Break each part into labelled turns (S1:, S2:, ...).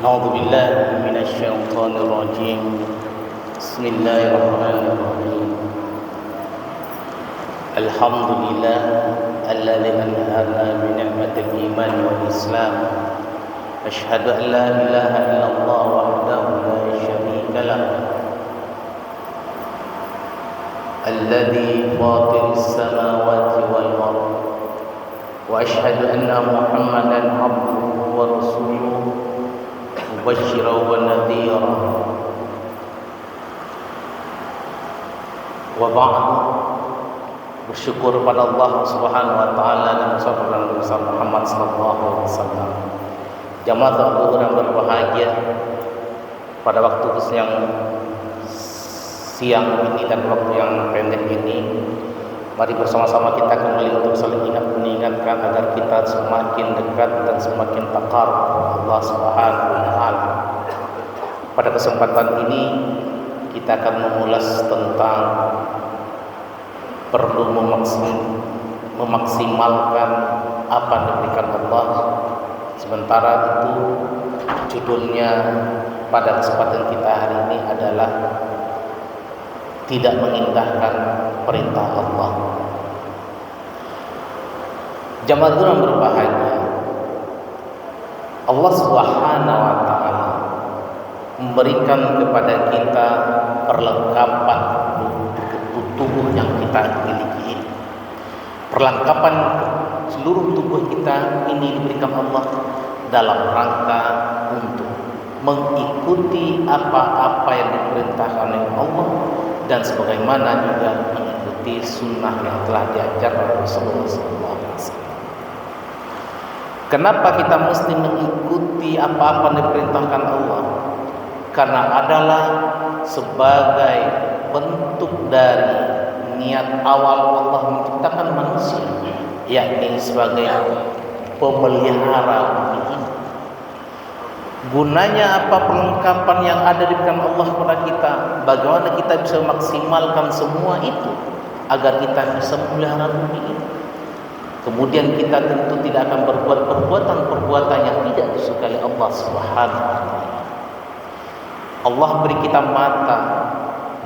S1: أعوذ بالله من الشيطان الرجيم. بسم الله الرحمن الرحيم. الحمد لله الذي أنعمنا بنعمة الإيمان والإسلام. أشهد أن لا إله إلا الله وحده لا شريك له الذي فاطر السماوات والأرض، وأشهد أن محمدا عبده ورسوله مبشرا ونذيرا. وبعد، bersyukur pada Allah Subhanahu wa taala dan bersalawat kepada Muhammad sallallahu alaihi wasallam. Jamaah zuhur yang berbahagia, pada waktu yang siang ini dan waktu yang pendek ini, mari bersama-sama kita kembali untuk saling mengingatkan agar kita semakin dekat dan semakin takar Allah Subhanahu wa taala. Pada kesempatan ini kita akan mengulas tentang perlu memaksimalkan apa yang diberikan Allah. Sementara itu judulnya pada kesempatan kita hari ini adalah tidak mengindahkan perintah Allah. Jamaah yang berbahagia, Allah Subhanahu wa taala memberikan kepada kita perlengkapan tubuh yang kita miliki ini. Perlengkapan seluruh tubuh kita ini diberikan Allah dalam rangka untuk mengikuti apa-apa yang diperintahkan oleh Allah dan sebagaimana juga mengikuti sunnah yang telah diajar oleh Rasulullah SAW. Kenapa kita mesti mengikuti apa-apa yang diperintahkan Allah? Karena adalah sebagai bentuk dari niat awal Allah menciptakan manusia, yakni sebagai pemelihara bumi ini. Gunanya apa perlengkapan yang ada di bidang Allah kepada kita? Bagaimana kita bisa memaksimalkan semua itu agar kita bisa memelihara bumi ini? Kemudian kita tentu tidak akan berbuat perbuatan yang tidak disukai Allah Subhanahu wa taala. Allah beri kita mata,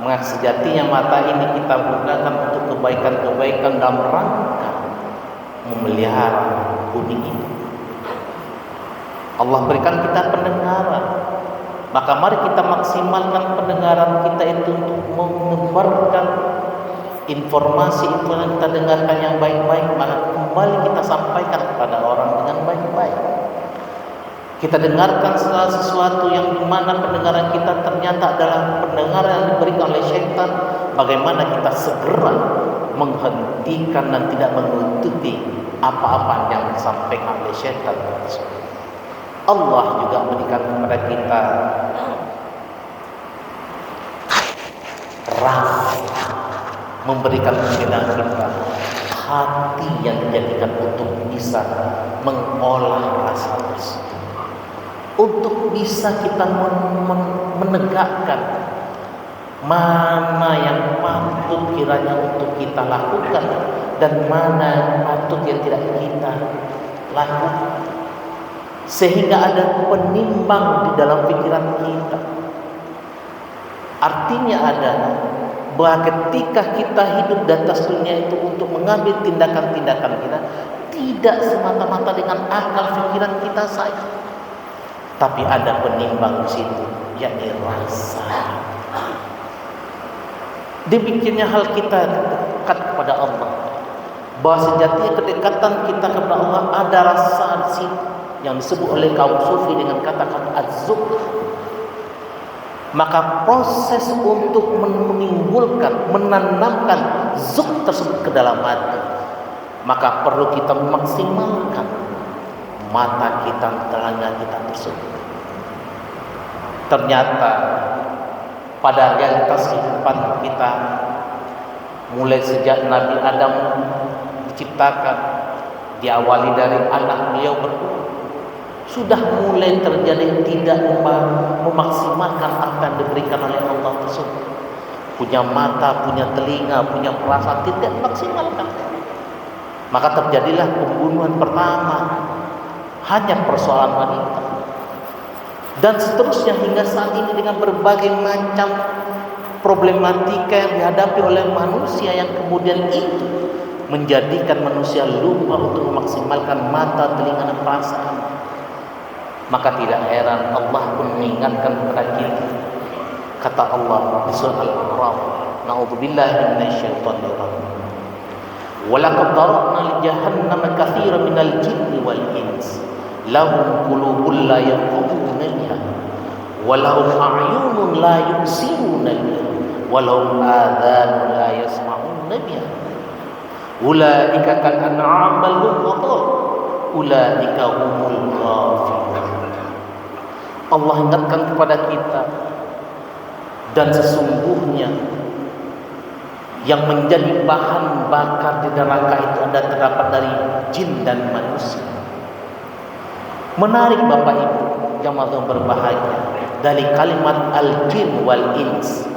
S1: sejatinya mata ini kita gunakan untuk kebaikan-kebaikan dalam rangka memelihara bumi ini. Allah berikan kita pendengaran, maka mari kita maksimalkan pendengaran kita itu untuk menyebarkan informasi itu yang kita dengarkan yang baik-baik, maka kembali kita sampaikan kepada orang dengan baik-baik. Kita dengarkan segala sesuatu yang dimana pendengaran kita ternyata adalah pendengaran yang diberikan oleh syaitan, bagaimana kita segera menghentikan dan tidak mengikuti apa-apa yang disampaikan oleh syaitan. Allah juga memberikan kepada kita rasa, memberikan kepada kita hati yang dijadikan untuk bisa mengolah rasa tersebut, untuk bisa kita menegakkan mana yang patut kiranya untuk kita lakukan dan mana yang patut yang tidak kita lakukan, sehingga ada penimbang di dalam pikiran kita. Artinya adalah bahwa ketika kita hidup di atas dunia itu untuk mengambil tindakan-tindakan kita tidak semata-mata dengan akal pikiran kita saja, tapi ada penimbang di situ, yakni rasa. Demikiannya hal kita dekat kepada Allah, bahwa sejatinya kedekatan kita kepada Allah ada rasa di situ yang disebut oleh kaum sufi dengan kata-kata az-zuhd. Maka proses untuk menimbulkan, menanamkan zuhd tersebut ke dalam hati, maka perlu kita memaksimalkan mata kita, telinga kita tersebut. Ternyata pada realitas kehidupan kita, mulai sejak Nabi Adam diciptakan, diawali dari anak beliau berdua, sudah mulai terjadi tidak memaksimalkan apa yang diberikan oleh Allah tersebut. Punya mata, punya telinga, punya perasaan, tidak memaksimalkan. Maka terjadilah pembunuhan pertama, hanya persoalan wanita. dan seterusnya hingga saat ini dengan berbagai macam problematika yang dihadapi oleh manusia yang kemudian itu menjadikan manusia lupa untuk memaksimalkan mata, telinga, dan perasaan. Maka tidak heran Allah pun mengingatkan kepada kita. Kata Allah di surah Al-A'raf, "Na'udzubillahi minasyaitonir rajim. Wa laqad darabna li jahannama katsiran minal jinni wal ins. Lahum qulubun la yafqahuna biha, wa lahum a'yunun la yubsiruna biha, wa lahum adhanun la yasma'una biha. Ulaika kal an'am bal hum adall. Ulaika humul ghafilun." Allah ingatkan kepada kita, dan sesungguhnya yang menjadi bahan bakar di neraka itu ada terdapat dari jin dan manusia. Menarik Bapak Ibu jamaah yang berbahagia, dari kalimat al-jin wal ins.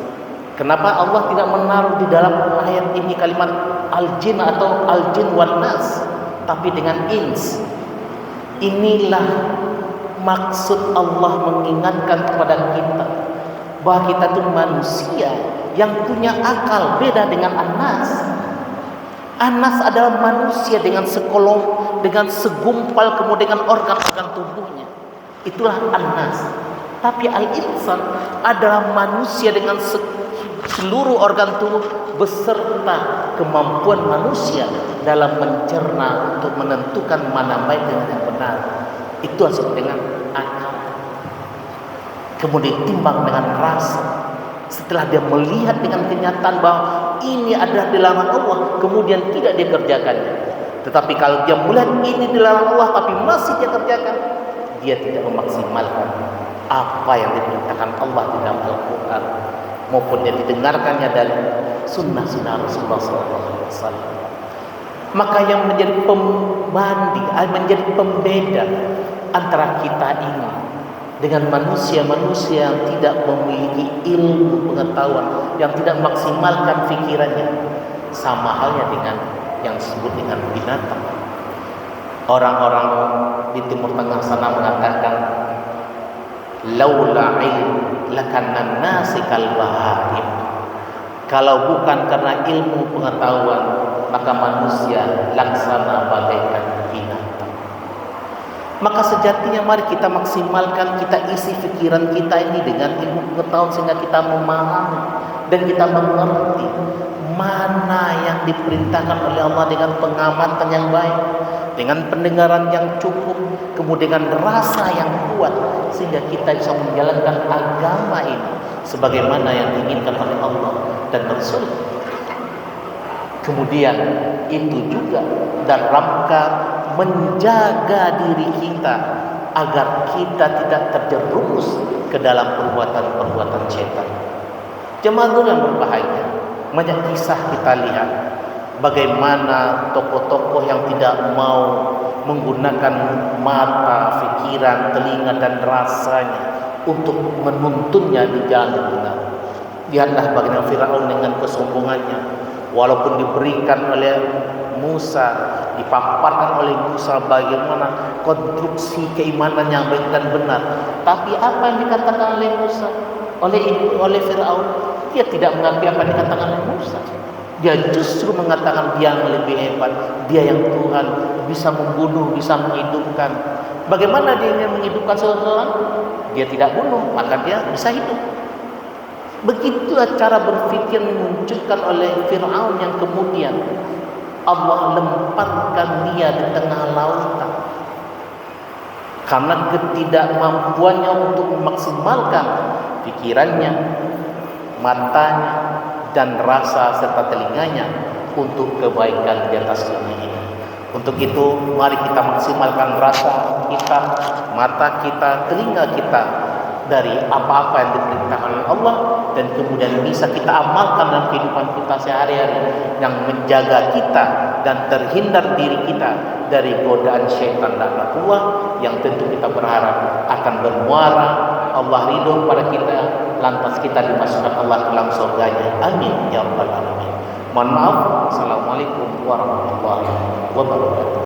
S1: Kenapa Allah tidak menaruh di dalam ayat ini kalimat al-jin atau al-jin wal nas, tapi dengan ins? Inilah maksud Allah mengingatkan kepada kita bahwa kita itu manusia yang punya akal, beda dengan Anas. Anas adalah manusia dengan dengan segumpal kemudian dengan organ-organ tubuhnya. Itulah Anas. Tapi al-insan adalah manusia dengan seluruh organ tubuh beserta kemampuan manusia dalam mencerna untuk menentukan mana baik dan yang benar. Itu disebut dengan akal. Kemudian timbang dengan rasa. Setelah dia melihat dengan kenyataan bahwa ini adalah dilarang Allah, kemudian tidak dia kerjakannya. Tetapi kalau dia melihat ini dilarang Allah tapi masih dia kerjakan, dia tidak memaksimalkan apa yang diperintahkan Allah di dalam Al-Quran maupun yang didengarkannya dari sunnah-sunnah Rasulullah SAW. Maka yang menjadi pembanding, menjadi pembeda antara kita ini dengan manusia-manusia yang tidak memiliki ilmu pengetahuan, yang tidak maksimalkan pikirannya, sama halnya dengan yang disebut dengan binatang. Orang-orang di Timur Tengah sana mengatakan, laula ilm lakanna nasi kal bahaim. Kalau bukan karena ilmu pengetahuan, maka manusia laksana bagaikan binatang. Maka sejatinya mari kita maksimalkan, kita isi pikiran kita ini dengan ilmu pengetahuan sehingga kita memahami dan kita mengerti mana yang diperintahkan oleh Allah dengan pengamatan yang baik, dengan pendengaran yang cukup, kemudian dengan rasa yang kuat, sehingga kita bisa menjalankan agama ini sebagaimana yang diinginkan oleh Allah dan Rasul. Kemudian itu juga dalam rangka menjaga diri kita agar kita tidak terjerumus ke dalam perbuatan-perbuatan setan. Jemaah yang berbahagia, banyak kisah kita lihat bagaimana tokoh-tokoh yang tidak mau menggunakan mata, pikiran, telinga dan rasanya untuk menuntunnya di jalan yang benar. Lihatlah bagaimana Firaun dengan kesombongannya, walaupun diberikan oleh Musa, dipaparkan oleh Musa bagaimana konstruksi keimanan yang baik dan benar, tapi apa yang dikatakan oleh Musa, oleh Firaun, dia tidak mengakui apa yang dikatakan oleh Musa. Dia justru mengatakan dia yang lebih hebat, dia yang Tuhan, bisa membunuh, bisa menghidupkan. Bagaimana dia ingin menghidupkan seseorang? Dia tidak bunuh, maka dia bisa hidup. Begitulah cara berpikir dimunculkan oleh Fir'aun yang kemudian Allah lempatkan dia di tengah lautan karena ketidakmampuannya untuk memaksimalkan pikirannya, matanya, dan rasa serta telinganya untuk kebaikan di atas dunia ini. Untuk itu mari kita maksimalkan rasa kita, mata kita, telinga kita dari apa-apa yang diperintahkan oleh Allah, dan kemudian bisa kita amalkan dalam kehidupan kita sehari-hari yang menjaga kita dan terhindar diri kita dari godaan syaitan laknatullah yang tentu kita berharap akan bermuara Allah ridho pada kita, lantas kita dimasukkan Allah ke dalam surganya. Amin ya rabbal alamin. Mohon maaf. Assalamualaikum warahmatullahi wabarakatuh.